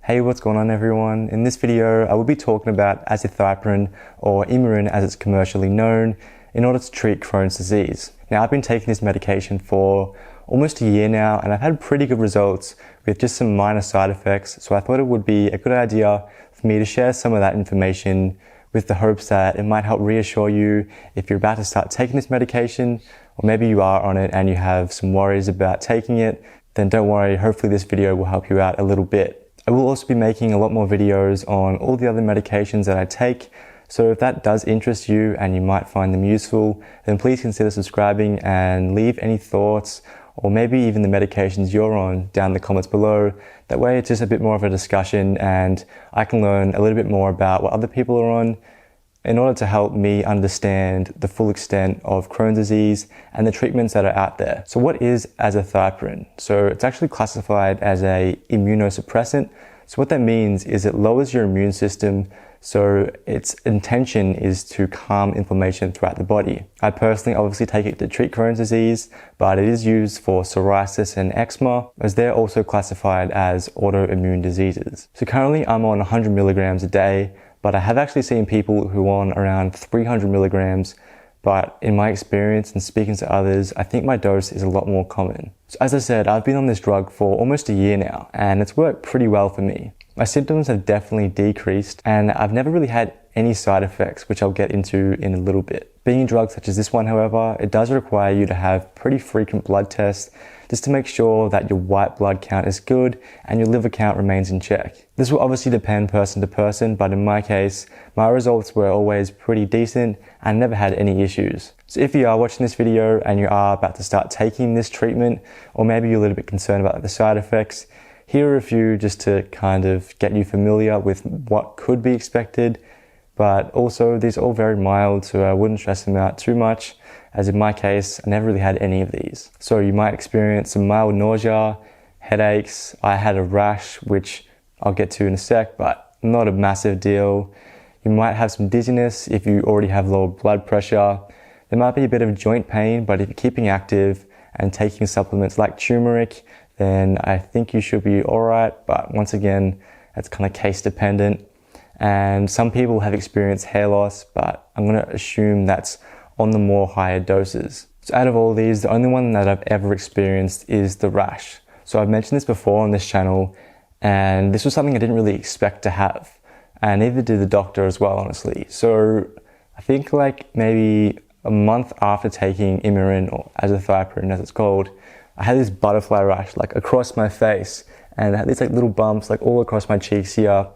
Hey, what's going on everyone? In this video, I will be talking about azathioprine, or Immuran as it's commercially known, in order to treat Crohn's disease. Now, I've been taking this medication for almost a year now, and I've had pretty good results with just some minor side effects, so I thought it would be a good idea for me to share some of that information with the hopes that it might help reassure you if you're about to start taking this medication, or maybe you are on it and you have some worries about taking it, then don't worry, hopefully this video will help you out a little bit. I will also be making a lot more videos on all the other medications that I take, so if that does interest you and you might find them useful, then please consider subscribing and leave any thoughts or maybe even the medications you're on down in the comments below. That way it's just a bit more of a discussion and I can learn a little bit more about what other people are on in order to help me understand the full extent of Crohn's disease and the treatments that are out there. So what is azathioprine? So it's actually classified as a immunosuppressant. So what that means is it lowers your immune system, so its intention is to calm inflammation throughout the body. I personally obviously take it to treat Crohn's disease, but it is used for psoriasis and eczema, as they're also classified as autoimmune diseases. So currently I'm on 100 milligrams a day, but I have actually seen people who are on around 300 milligrams, but in my experience and speaking to others, I think my dose is a lot more common. So as I said, I've been on this drug for almost a year now, and it's worked pretty well for me. My symptoms have definitely decreased, and I've never really had any side effects, which I'll get into in a little bit. Being drugs such as this one, however, it does require you to have pretty frequent blood tests just to make sure that your white blood count is good and your liver count remains in check. This will obviously depend person to person, but in my case, my results were always pretty decent and never had any issues. So if you are watching this video and you are about to start taking this treatment, or maybe you're a little bit concerned about the side effects, here are a few just to kind of get you familiar with what could be expected. But also these are all very mild, so I wouldn't stress them out too much, as in my case, I never really had any of these. So you might experience some mild nausea, headaches. I had a rash, which I'll get to in a sec, but not a massive deal. You might have some dizziness if you already have low blood pressure. There might be a bit of joint pain, but if you're keeping active and taking supplements like turmeric, then I think you should be alright. But once again, that's kind of case dependent. And some people have experienced hair loss, but I'm going to assume that's on the more higher doses. So out of all these, the only one that I've ever experienced is the rash. So I've mentioned this before on this channel, and this was something I didn't really expect to have. And neither did the doctor as well, honestly. So I think like maybe a month after taking Immuran, or azathioprine as it's called, I had this butterfly rash like across my face, and I had these like little bumps like all across my cheeks here.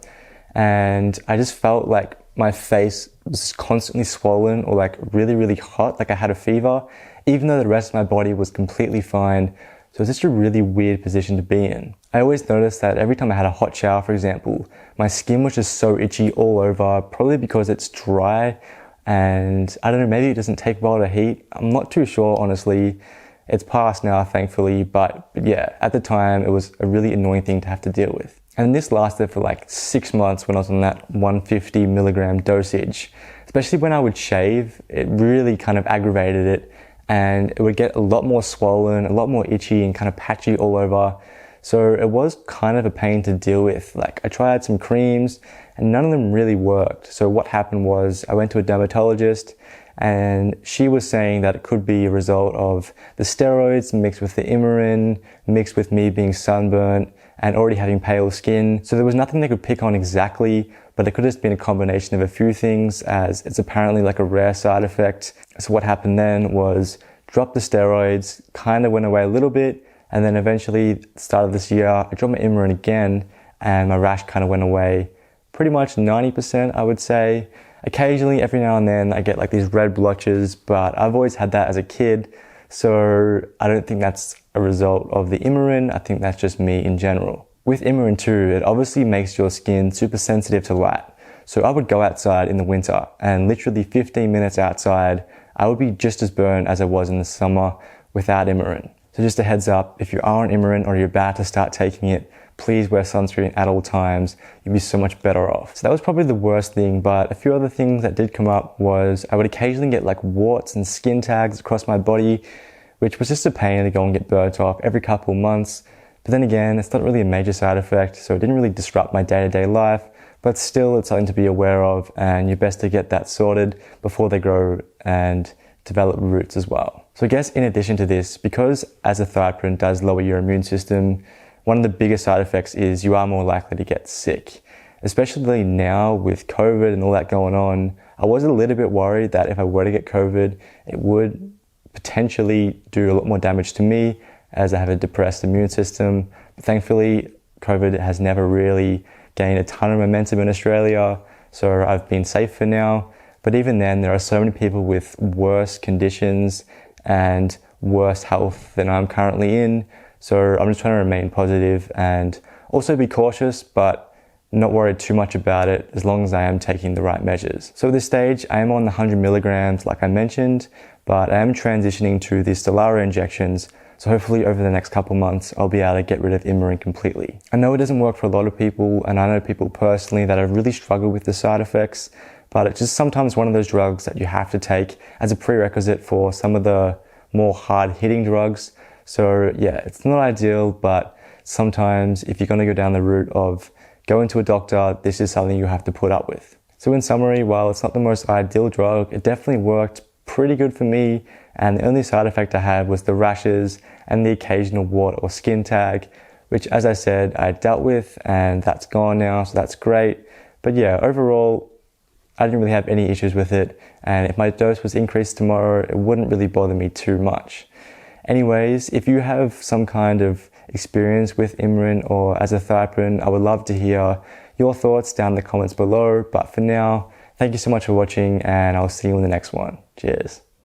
And I just felt like my face was constantly swollen or like really, really hot, like I had a fever, even though the rest of my body was completely fine. So it's just a really weird position to be in. I always noticed that every time I had a hot shower, for example, my skin was just so itchy all over, probably because it's dry and I don't know, maybe it doesn't take well to heat. I'm not too sure, honestly. It's passed now, thankfully, but yeah, at the time it was a really annoying thing to have to deal with. And this lasted for like 6 months when I was on that 150 milligram dosage. Especially when I would shave, it really kind of aggravated it, and it would get a lot more swollen, a lot more itchy and kind of patchy all over. So it was kind of a pain to deal with. Like I tried some creams and none of them really worked. So what happened was I went to a dermatologist, and she was saying that it could be a result of the steroids mixed with the Immuran, mixed with me being sunburnt and already having pale skin. So there was nothing they could pick on exactly, but it could have just been a combination of a few things, as it's apparently like a rare side effect. So what happened then was drop the steroids, kind of went away a little bit, and then eventually at the start of this year, I dropped my Immuran again and my rash kind of went away. Pretty much 90%, I would say. Occasionally, every now and then, I get like these red blotches, but I've always had that as a kid. So I don't think that's a result of the Immuran. I think that's just me in general. With Immuran too, it obviously makes your skin super sensitive to light. So I would go outside in the winter and literally 15 minutes outside, I would be just as burned as I was in the summer without Immuran. So just a heads up, if you are on Immuran or you're about to start taking it, please wear sunscreen at all times. You'll be so much better off. So that was probably the worst thing, but a few other things that did come up was I would occasionally get like warts and skin tags across my body, which was just a pain to go and get burnt off every couple of months. But then again, it's not really a major side effect, so it didn't really disrupt my day-to-day life, but still it's something to be aware of, and you're best to get that sorted before they grow and develop roots as well. So I guess in addition to this, because azathioprine does lower your immune system, one of the biggest side effects is you are more likely to get sick. Especially now with COVID and all that going on, I was a little bit worried that if I were to get COVID, it would potentially do a lot more damage to me as I have a depressed immune system. But thankfully, COVID has never really gained a ton of momentum in Australia, so I've been safe for now. But even then, there are so many people with worse conditions and worse health than I'm currently in. So I'm just trying to remain positive and also be cautious, but not worried too much about it as long as I am taking the right measures. So at this stage, I am on the 100 milligrams like I mentioned, but I am transitioning to the Stelara injections. So hopefully over the next couple months, I'll be able to get rid of Immuran completely. I know it doesn't work for a lot of people, and I know people personally that have really struggled with the side effects, but it's just sometimes one of those drugs that you have to take as a prerequisite for some of the more hard-hitting drugs. So yeah, it's not ideal, but sometimes if you're going to go down the route of going to a doctor, this is something you have to put up with. So in summary, while it's not the most ideal drug, it definitely worked pretty good for me, and the only side effect I had was the rashes and the occasional wart or skin tag, which as I said, I dealt with, and that's gone now, so that's great. But yeah, overall, I didn't really have any issues with it, and if my dose was increased tomorrow, it wouldn't really bother me too much. Anyways, if you have some kind of experience with Immuran or azathioprine, I would love to hear your thoughts down in the comments below. But for now, thank you so much for watching, and I'll see you in the next one. Cheers.